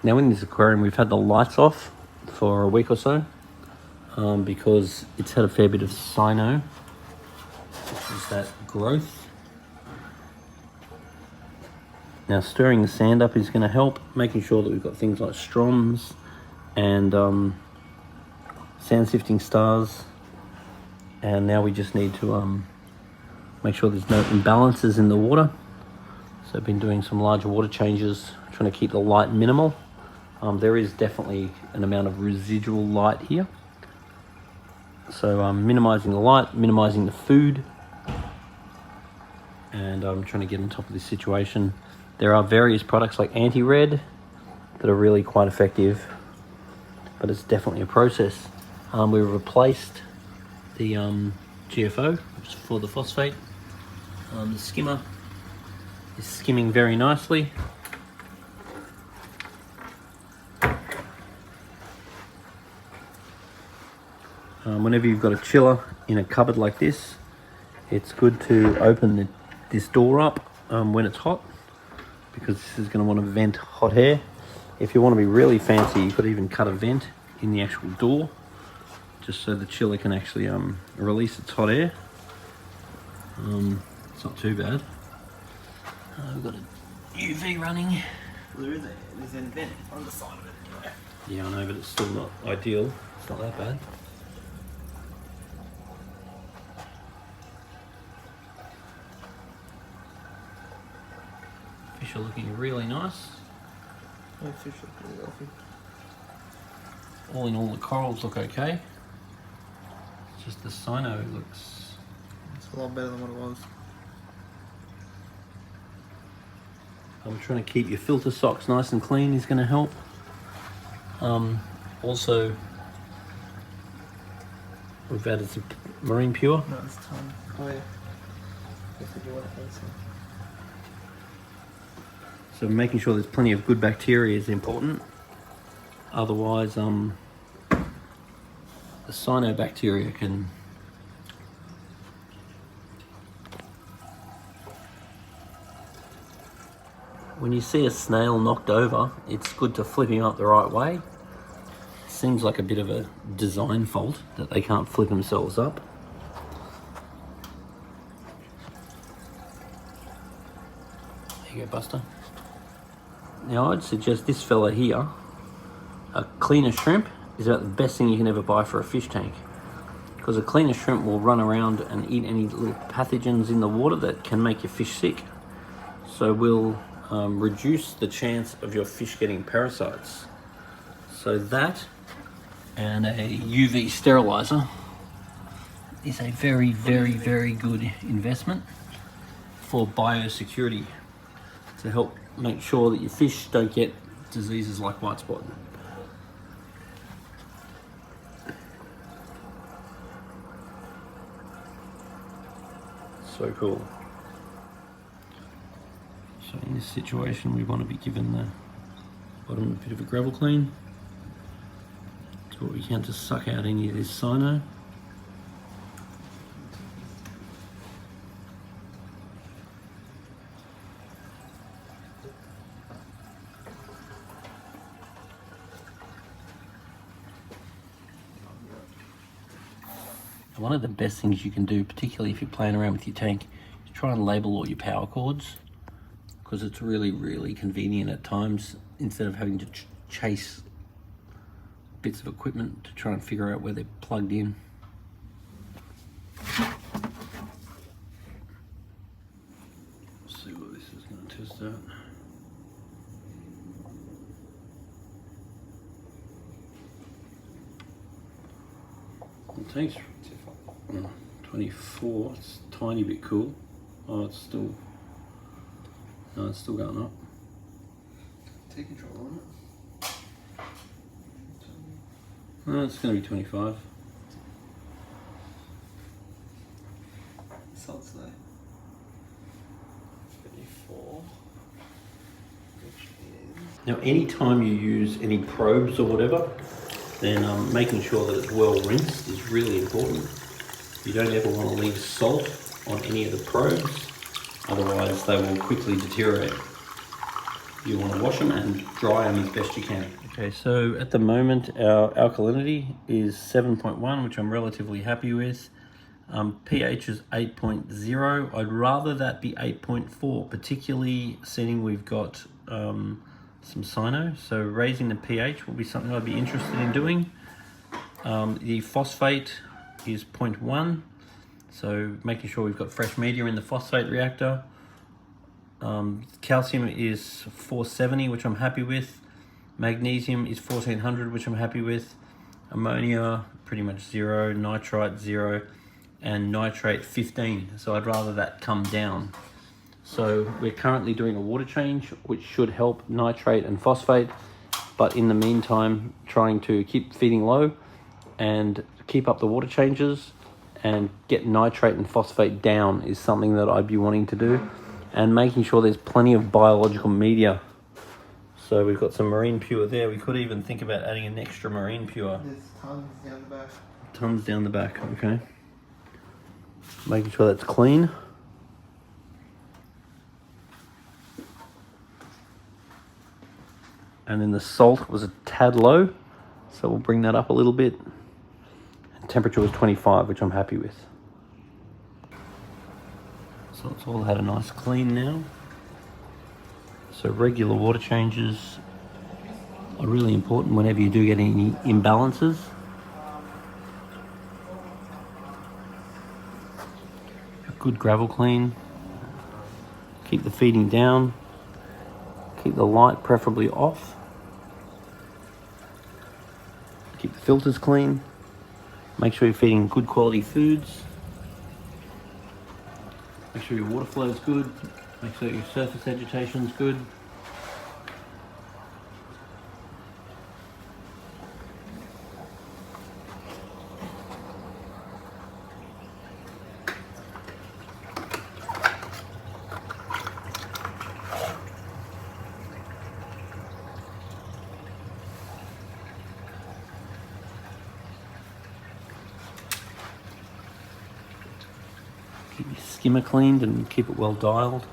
Now in this aquarium we've had the lights off for a week or so because it's had a fair bit of cyano, which is that growth. Now stirring the sand up is going to help, making sure that we've got things like stroms and sand sifting stars. And now we just need to make sure there's no imbalances in the water. So I've been doing some larger water changes, trying to keep the light minimal. There is definitely an amount of residual light here. So I'm minimizing the light, minimizing the food, and I'm trying to get on top of this situation. There are various products like anti-red that are really quite effective, but it's definitely a process. We replaced the GFO, which is for the phosphate. The skimmer is skimming very nicely. Whenever you've got a chiller in a cupboard like this, it's good to open this door up when it's hot, because this is going to want to vent hot air. If you want to be really fancy, you could even cut a vent in the actual door, just so the chiller can actually release its hot air. It's not too bad. We've got a UV running. Well, there's a vent on the side of it anyway. Yeah, I know, but it's still not ideal. It's not that bad. Fish are looking really nice. Oh, fish look really healthy. All in all, the corals look okay. It's just the cyano looks... It's a lot better than what it was. I'm trying to keep your filter socks nice and clean is going to help. Also, we've added some marine pure. No, it's time. Oh yeah. If we do want it, So making sure there's plenty of good bacteria is important. Otherwise, the cyanobacteria can when you see a snail knocked over, it's good to flip him up the right way. It seems like a bit of a design fault that they can't flip themselves up. There you go, Buster. Now I'd suggest this fella here, a cleaner shrimp is about the best thing you can ever buy for a fish tank, because a cleaner shrimp will run around and eat any little pathogens in the water that can make your fish sick. So we'll reduce the chance of your fish getting parasites. So that and a UV sterilizer is a very, very, very good investment for biosecurity, to help make sure that your fish don't get diseases like white spot. So cool. So in this situation, we want to be giving the bottom a bit of a gravel clean. Do what we can to suck out any of this cyano. One of the best things you can do, particularly if you're playing around with your tank, is try and label all your power cords, because it's really, really convenient at times, instead of having to chase bits of equipment to try and figure out where they're plugged in. Let's see what this is going to test out. The tank's 24, it's a tiny bit cool. Oh, it's still, no, it's still going up. take control on it. No, it's going to be 25. Salts though. 54. Which is... Now, anytime you use any probes or whatever, then making sure that it's well rinsed is really important. You don't ever want to leave salt on any of the probes, otherwise they will quickly deteriorate. you want to wash them and dry them as best you can. Okay, so at the moment our alkalinity is 7.1, which I'm relatively happy with. pH is 8.0. I'd rather that be 8.4, particularly seeing we've got some cyano. So raising the pH will be something I'd be interested in doing. The phosphate is 0.1, so making sure we've got fresh media in the phosphate reactor. Calcium is 470, which I'm happy with. Magnesium is 1400, which I'm happy with. Ammonia, pretty much 0. Nitrite, 0. And nitrate, 15. So I'd rather that come down. So we're currently doing a water change, which should help nitrate and phosphate. But in the meantime, trying to keep feeding low and keep up the water changes and get nitrate and phosphate down is something that I'd be wanting to do. And making sure there's plenty of biological media. So we've got some marine pure there. We could even think about adding an extra marine pure. There's tons down the back. Tons down the back, okay. Making sure that's clean. And then the salt was a tad low, so we'll bring that up a little bit. And temperature was 25, which I'm happy with. So it's all had a nice clean now. So regular water changes are really important whenever you do get any imbalances. A good gravel clean. Keep the feeding down. Keep the light preferably off. Keep the filters clean. Make sure you're feeding good quality foods. Make sure your water flow is good. Make sure your surface agitation is good. Keep your skimmer cleaned and keep it well dialed.